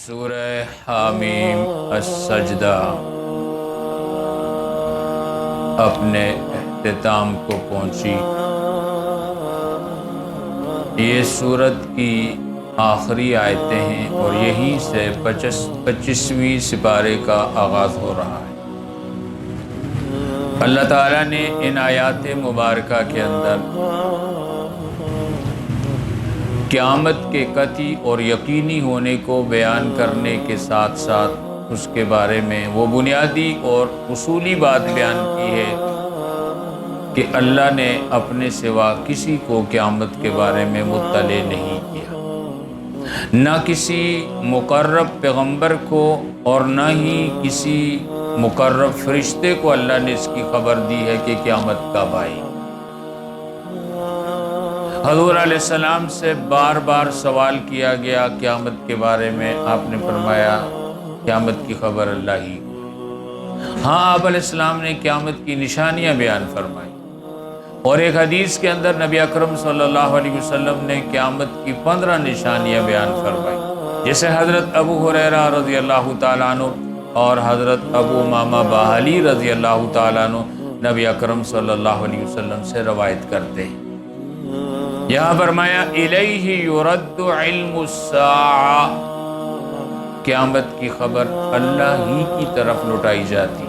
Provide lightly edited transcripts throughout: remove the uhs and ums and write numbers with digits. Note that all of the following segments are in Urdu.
سورہ حامیم السجدہ اپنے اختتام کو پہنچی۔ یہ سورت کی آخری آیتیں ہیں اور یہیں سے 25ویں سپارے کا آغاز ہو رہا ہے۔ اللہ تعالیٰ نے ان آیات مبارکہ کے اندر قیامت کے قطعی اور یقینی ہونے کو بیان کرنے کے ساتھ ساتھ اس کے بارے میں وہ بنیادی اور اصولی بات بیان کی ہے کہ اللہ نے اپنے سوا کسی کو قیامت کے بارے میں مطلع نہیں کیا، نہ کسی مقرب پیغمبر کو اور نہ ہی کسی مقرب فرشتے کو اللہ نے اس کی خبر دی ہے کہ قیامت کب آئی۔ حضور علیہ السلام سے بار بار سوال کیا گیا قیامت کے بارے میں، آپ نے فرمایا قیامت کی خبر اللہ ہی کو۔ ہاں، آپ علیہ السلام نے قیامت کی نشانیاں بیان فرمائی، اور ایک حدیث کے اندر نبی اکرم صلی اللہ علیہ وسلم نے قیامت کی 15 نشانیاں بیان فرمائی، جیسے حضرت ابو ہریرہ رضی اللہ تعالیٰ عنہ اور حضرت ابو امامہ باہلی رضی اللہ تعالیٰ عنہ نبی اکرم صلی اللہ علیہ وسلم سے روایت کرتے ہیں۔ یہاں فرمایا الیہ یرد علم الساعہ، قیامت کی خبر اللہ ہی کی طرف لوٹائی جاتی،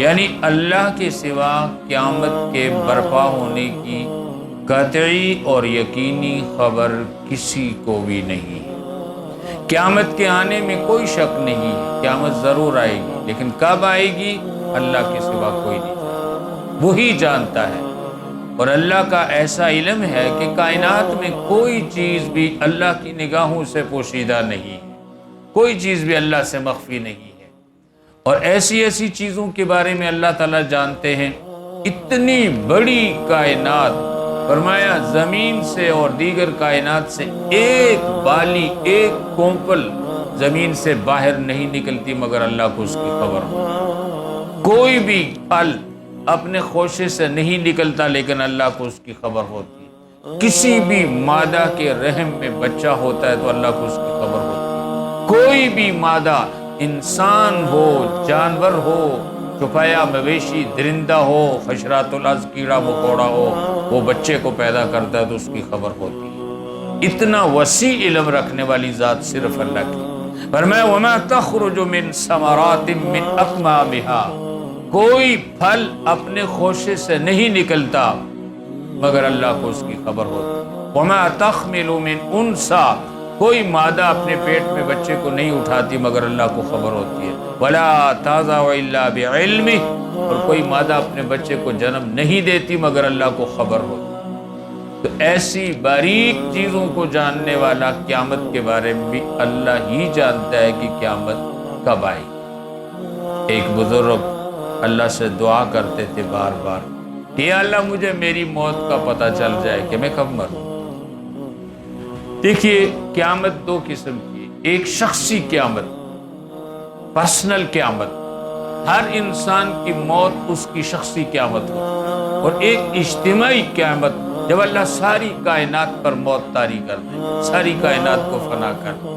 یعنی اللہ کے سوا قیامت کے برپا ہونے کی قطعی اور یقینی خبر کسی کو بھی نہیں ہے۔ قیامت کے آنے میں کوئی شک نہیں ہے، قیامت ضرور آئے گی، لیکن کب آئے گی اللہ کے سوا کوئی نہیں جانتا، وہی جانتا ہے۔ اور اللہ کا ایسا علم ہے کہ کائنات میں کوئی چیز بھی اللہ کی نگاہوں سے پوشیدہ نہیں ہے، کوئی چیز بھی اللہ سے مخفی نہیں ہے، اور ایسی ایسی چیزوں کے بارے میں اللہ تعالیٰ جانتے ہیں۔ اتنی بڑی کائنات، فرمایا زمین سے اور دیگر کائنات سے ایک بالی، ایک کونپل زمین سے باہر نہیں نکلتی مگر اللہ کو اس کی خبر ہو۔ کوئی بھی پھل اپنے خوشے سے نہیں نکلتا لیکن اللہ کو اس کی خبر ہوتی ہے۔ کسی بھی مادہ کے رحم میں بچہ ہوتا ہے تو اللہ کو اس کی خبر ہوتی ہے۔ کوئی بھی مادہ، انسان ہو، جانور ہو، چھپایا مویشی، درندہ ہو، حشرات الارض، کیڑا مکوڑا ہو، وہ بچے کو پیدا کرتا ہے تو اس کی خبر ہوتی ہے۔ اتنا وسیع علم رکھنے والی ذات صرف اللہ کی۔ فرمایا وَمَا تَخْرُجُ مِن ثَمَرَاتٍ مِّنْ أَكْمَامِهَا، کوئی پھل اپنے خوشے سے نہیں نکلتا مگر اللہ کو اس کی خبر ہوتی۔ وَمَا تَحْمِلُ مِنْ أُنثَىٰ، کوئی مادہ اپنے پیٹ میں بچے کو نہیں اٹھاتی مگر اللہ کو خبر ہوتی ہے۔ وَلَا تَضَعُ إِلَّا بِعِلْمِهِ، اور کوئی مادہ اپنے بچے کو جنم نہیں دیتی مگر اللہ کو خبر ہوتی ہے۔ تو ایسی باریک چیزوں کو جاننے والا قیامت کے بارے میں بھی اللہ ہی جانتا ہے کہ قیامت کب آئی۔ ایک بزرگ اللہ سے دعا کرتے تھے بار بار کہ یا اللہ مجھے میری موت کا پتہ چل جائے کہ میں کب مروں۔ دیکھیے قیامت دو قسم کی، ایک شخصی قیامت، پرسنل قیامت، ہر انسان کی موت اس کی شخصی قیامت ہو، اور ایک اجتماعی قیامت جب اللہ ساری کائنات پر موت طاری کر دے، ساری کائنات کو فنا کر دے۔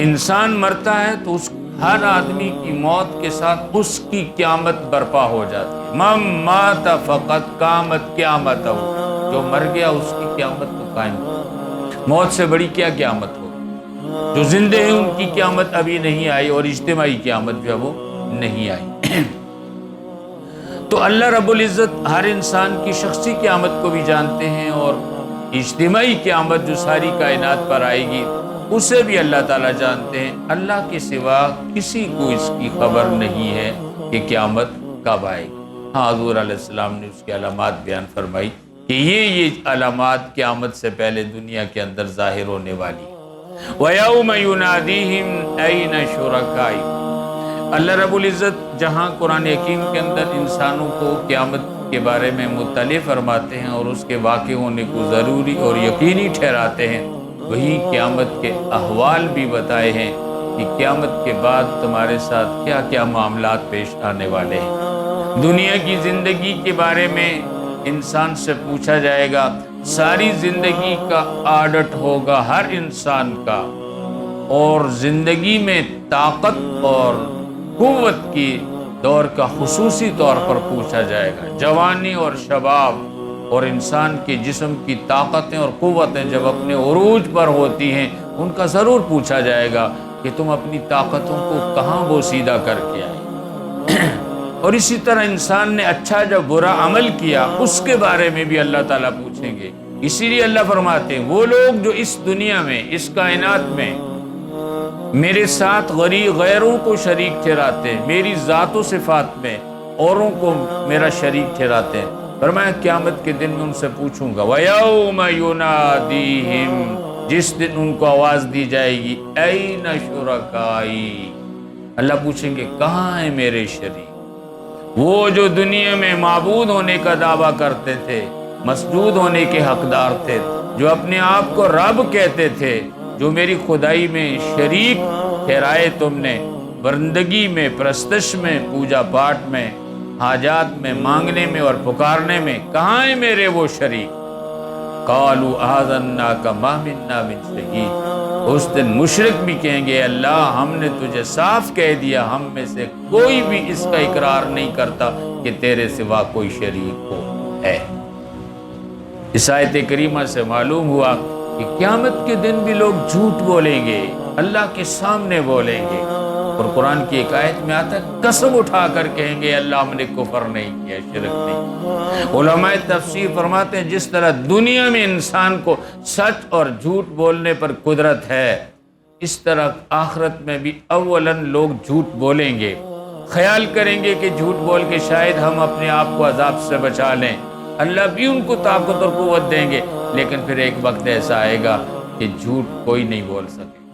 انسان مرتا ہے تو اس ہر آدمی کی موت کے ساتھ اس کی قیامت برپا ہو جاتی ہے۔ من مات فقط قامت قیامت ہو، جو مر گیا اس کی قیامت تو قائم ہو۔ موت سے بڑی کیا قیامت ہو؟ جو زندے ہیں ان کی قیامت ابھی نہیں آئی، اور اجتماعی قیامت جو ہے وہ نہیں آئی۔ تو اللہ رب العزت ہر انسان کی شخصی قیامت کو بھی جانتے ہیں، اور اجتماعی قیامت جو ساری کائنات پر آئے گی اسے بھی اللہ تعالیٰ جانتے ہیں۔ اللہ کے سوا کسی کو اس کی خبر نہیں ہے کہ قیامت کب آئے گی۔ ہاں، حضور علیہ السلام نے اس کی علامات بیان فرمائی کہ یہ علامات قیامت سے پہلے دنیا کے اندر ظاہر ہونے والی ہیں۔ وَيَوْمَ يُنَادِيهِمْ أَيْنَ شُرَكَائِكُمْ، اللہ رب العزت جہاں قرآن حکیم کے اندر انسانوں کو قیامت کے بارے میں مطلع فرماتے ہیں اور اس کے واقع ہونے کو ضروری اور یقینی ٹھہراتے ہیں، وہی قیامت کے احوال بھی بتائے ہیں کہ قیامت کے بعد تمہارے ساتھ کیا کیا معاملات پیش آنے والے ہیں۔ دنیا کی زندگی کے بارے میں انسان سے پوچھا جائے گا، ساری زندگی کا عادت ہوگا ہر انسان کا، اور زندگی میں طاقت اور قوت کی دور کا خصوصی طور پر پوچھا جائے گا۔ جوانی اور شباب اور انسان کے جسم کی طاقتیں اور قوتیں جب اپنے عروج پر ہوتی ہیں، ان کا ضرور پوچھا جائے گا کہ تم اپنی طاقتوں کو کہاں بوسیدہ کر کے آئے۔ اور اسی طرح انسان نے اچھا جب برا عمل کیا، اس کے بارے میں بھی اللہ تعالیٰ پوچھیں گے۔ اسی لیے اللہ فرماتے ہیں وہ لوگ جو اس دنیا میں، اس کائنات میں میرے ساتھ غیروں کو شریک ٹھہراتے ہیں، میری ذات و صفات میں اوروں کو میرا شریک ٹھہراتے ہیں، فرمایا قیامت کے دن میں ان سے پوچھوں گا وَيَوْمَ يُنَادِيهِمْ، جس دن ان کو آواز دی جائے گی اَيْنَ شُرَكَائِي، اللہ پوچھیں گے کہاں ہیں میرے شریک، وہ جو دنیا میں معبود ہونے کا دعویٰ کرتے تھے، مسجود ہونے کے حقدار تھے، جو اپنے آپ کو رب کہتے تھے، جو میری خدائی میں شریک ٹھہرائے تم نے، بندگی میں، پرستش میں، پوجا پاٹ میں، حاجات میں، مانگنے میں اور پکارنے میں، کہاں ہیں میرے وہ شریک؟ قالوا آذناک ما منا من شہید، اس دن مشرک بھی کہیں گے اللہ ہم نے تجھے صاف کہہ دیا ہم میں سے کوئی بھی اس کا اقرار نہیں کرتا کہ تیرے سوا کوئی شریک ہو ہے۔ اس آیت کریمہ سے معلوم ہوا کہ قیامت کے دن بھی لوگ جھوٹ بولیں گے، اللہ کے سامنے بولیں گے، اور قرآن کی ایک آیت میں آتا ہے قسم اٹھا کر کہیں گے اللہ ہم نے کفر نہیں کیا، شرک نہیں۔ علماء تفسیر فرماتے ہیں جس طرح دنیا میں انسان کو سچ اور جھوٹ بولنے پر قدرت ہے، اس طرح آخرت میں بھی اولاً لوگ جھوٹ بولیں گے، خیال کریں گے کہ جھوٹ بول کے شاید ہم اپنے آپ کو عذاب سے بچا لیں، اللہ بھی ان کو طاقت اور قوت دیں گے، لیکن پھر ایک وقت ایسا آئے گا کہ جھوٹ کوئی نہیں بول سکے۔